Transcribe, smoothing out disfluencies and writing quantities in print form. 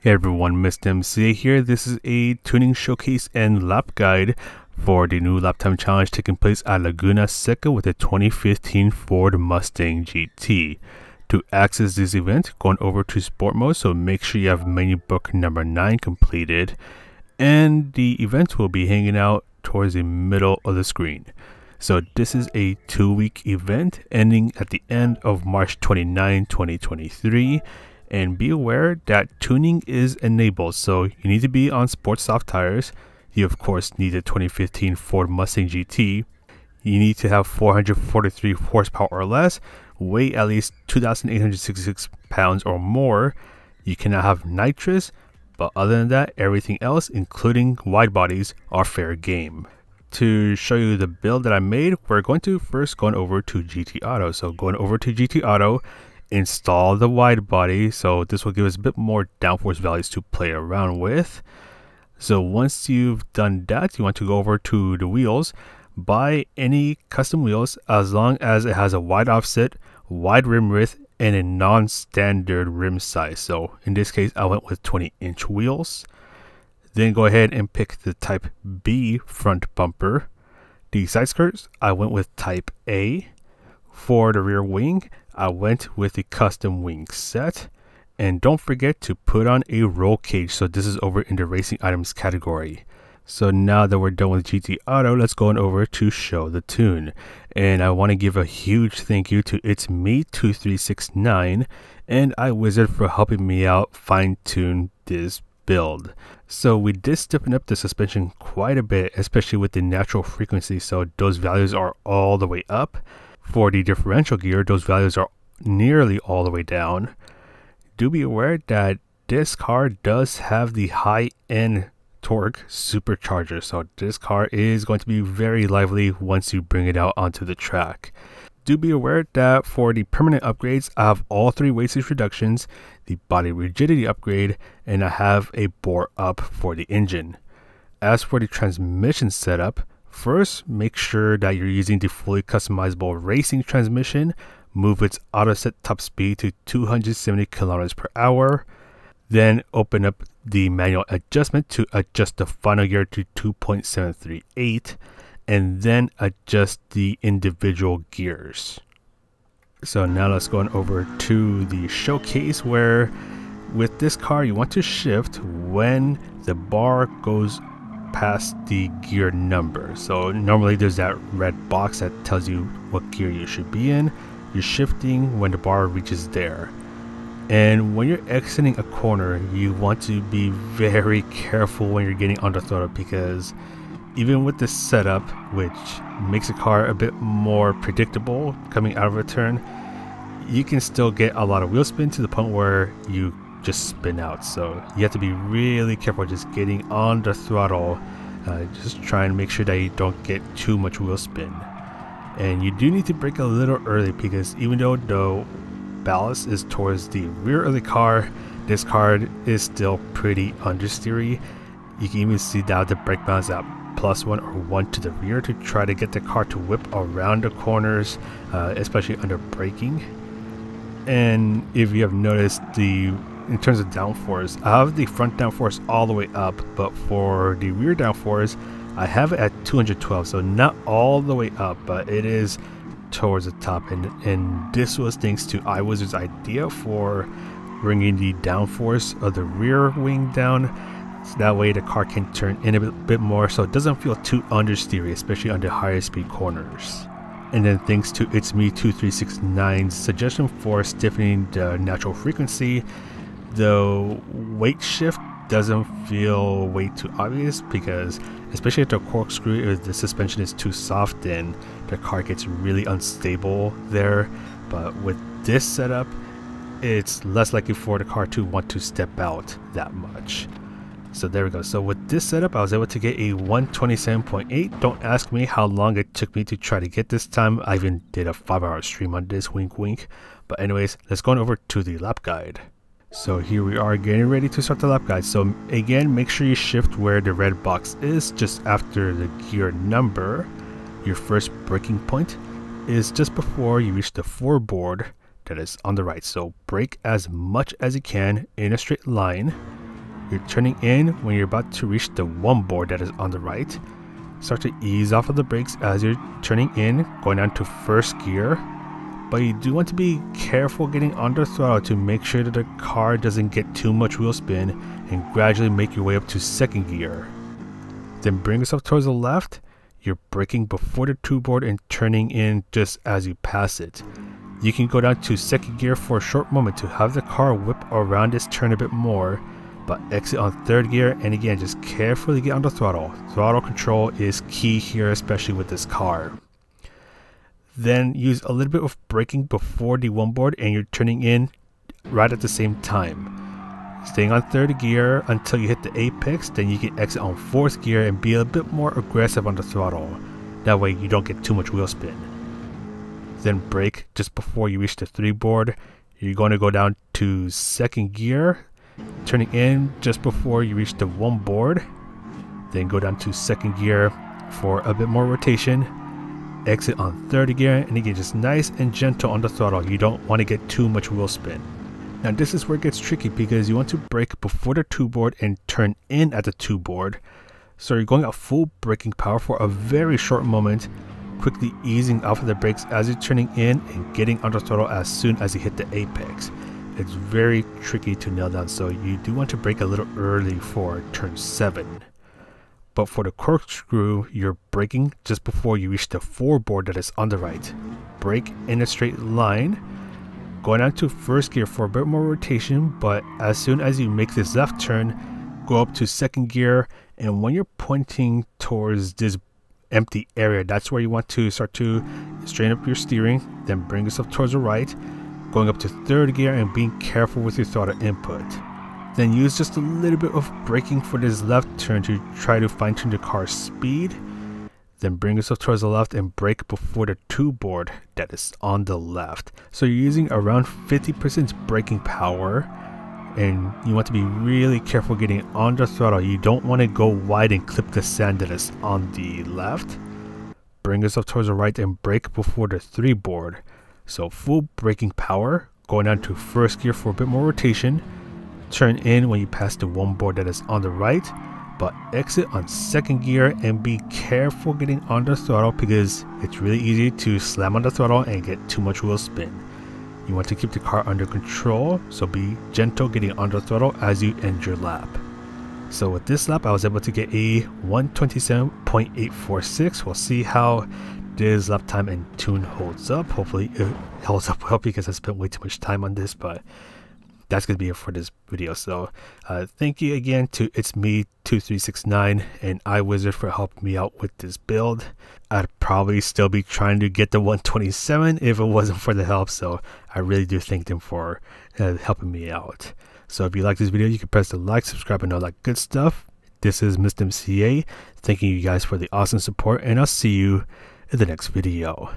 Hey everyone, Mr. MCA here. This is a tuning showcase and lap guide for the new lap time challenge taking place at Laguna Seca with the 2015 Ford Mustang GT. To access this event, going over to sport mode, so make sure you have menu book number 9 completed, and the event will be hanging out towards the middle of the screen. So this is a 2-week event ending at the end of March 29, 2023. And be aware that tuning is enabled, so you need to be on sports soft tires. You of course need a 2015 Ford Mustang GT. You need to have 443 horsepower or less, weigh at least 2,866 pounds or more. You cannot have nitrous, but other than that, everything else, including wide bodies, are fair game. To show you the build that I made, we're going to first go over to GT Auto. So going over to GT Auto, install the wide body, so this will give us a bit more downforce values to play around with. So once you've done that, you want to go over to the wheels, buy any custom wheels as long as it has a wide offset, wide rim width, and a non-standard rim size. So in this case I went with 20-inch wheels. Then go ahead and pick the type B front bumper. The side skirts, I went with type A. For the rear wing, I went with the custom wing set. And don't forget to put on a roll cage, so this is over in the racing items category. So now that we're done with GT Auto, let's go on over to show the tune. And I want to give a huge thank you to It's Me 2369 and iWizard for helping me out fine tune this build. So we did stiffen up the suspension quite a bit, especially with the natural frequency, so those values are all the way up. For the differential gear, those values are nearly all the way down. Do be aware that this car does have the high-end torque supercharger, so this car is going to be very lively once you bring it out onto the track. Do be aware that for the permanent upgrades, I have all 3 wastage reductions, the body rigidity upgrade, and I have a bore up for the engine. As for the transmission setup, first make sure that you're using the fully customizable racing transmission. Move its auto set top speed to 270 km per hour. Then open up the manual adjustment to adjust the final gear to 2.738. And then adjust the individual gears. So now let's go on over to the showcase, where with this car you want to shift when the bar goes past the gear number. So normally there's that red box that tells you what gear you should be in. You're shifting when the bar reaches there. And when you're exiting a corner, you want to be very careful when you're getting on the throttle, because even with this setup, which makes the car a bit more predictable coming out of a turn, you can still get a lot of wheel spin to the point where you just spin out. So you have to be really careful just getting on the throttle. Just try and make sure that you don't get too much wheel spin. And you do need to brake a little early, because even though the ballast is towards the rear of the car, this car is still pretty understeery. You can even see that the brake balance at +1 or 1 to the rear to try to get the car to whip around the corners, especially under braking. And if you have noticed, in terms of downforce, I have the front downforce all the way up, but for the rear downforce I have it at 212, so not all the way up, but it is towards the top. And this was thanks to iWizard's idea for bringing the downforce of the rear wing down. So that way the car can turn in a bit more, so it doesn't feel too understeery, especially under higher speed corners. And then thanks to It's Me 2369's suggestion for stiffening the natural frequency, the weight shift doesn't feel way too obvious, because especially at the corkscrew, if the suspension is too soft, then the car gets really unstable there. But with this setup, it's less likely for the car to want to step out that much. So there we go. So with this setup, I was able to get a 127.8. Don't ask me how long it took me to try to get this time. I even did a 5-hour stream on this, wink wink. But anyways, let's go on over to the lap guide. So here we are getting ready to start the lap guide. So again, make sure you shift where the red box is, just after the gear number. Your first braking point is just before you reach the floorboard that is on the right. So brake as much as you can in a straight line. You're turning in when you're about to reach the one board that is on the right. Start to ease off of the brakes as you're turning in, going down to first gear. But you do want to be careful getting under throttle to make sure that the car doesn't get too much wheel spin, and gradually make your way up to second gear. Then bring yourself towards the left. You're braking before the 2 board and turning in just as you pass it. You can go down to second gear for a short moment to have the car whip around this turn a bit more, but exit on third gear, and again just carefully get under throttle. Throttle control is key here, especially with this car. Then use a little bit of braking before the 1 board and you're turning in right at the same time. Staying on third gear until you hit the apex, then you can exit on fourth gear and be a bit more aggressive on the throttle. That way you don't get too much wheel spin. Then brake just before you reach the 3 board. You're going to go down to second gear, turning in just before you reach the 1 board. Then go down to second gear for a bit more rotation. Exit on third gear, and again just nice and gentle on the throttle. You don't want to get too much wheel spin. Now this is where it gets tricky because you want to brake before the 2 board and turn in at the 2 board. So you're going at full braking power for a very short moment, quickly easing off of the brakes as you're turning in and getting under throttle as soon as you hit the apex. It's very tricky to nail down, so you do want to brake a little early for turn 7. But for the corkscrew, you're braking just before you reach the 4 board that is on the right. Brake in a straight line, going down to first gear for a bit more rotation, but as soon as you make this left turn, go up to second gear, and when you're pointing towards this empty area, that's where you want to start to straighten up your steering, then bring yourself towards the right, going up to third gear and being careful with your throttle input. Then use just a little bit of braking for this left turn to try to fine tune the car's speed. Then bring yourself towards the left and brake before the 2 board that is on the left. So you're using around 50% braking power, and you want to be really careful getting on the throttle. You don't want to go wide and clip the sand that is on the left. Bring yourself towards the right and brake before the 3 board. So full braking power, going down to first gear for a bit more rotation. Turn in when you pass the 1 board that is on the right, but exit on second gear and be careful getting on the throttle because it's really easy to slam on the throttle and get too much wheel spin. You want to keep the car under control, so be gentle getting on the throttle as you end your lap. So with this lap, I was able to get a 127.846. We'll see how this lap time and tune holds up. Hopefully it holds up well because I spent way too much time on this, but that's going to be it for this video. So thank you again to It's Me 2369 and iWizard for helping me out with this build. I'd probably still be trying to get the 127 if it wasn't for the help, so I really do thank them for helping me out. So if you like this video, you can press the like, subscribe, and all that good stuff. This is Mr. MCA, thanking you guys for the awesome support, and I'll see you in the next video.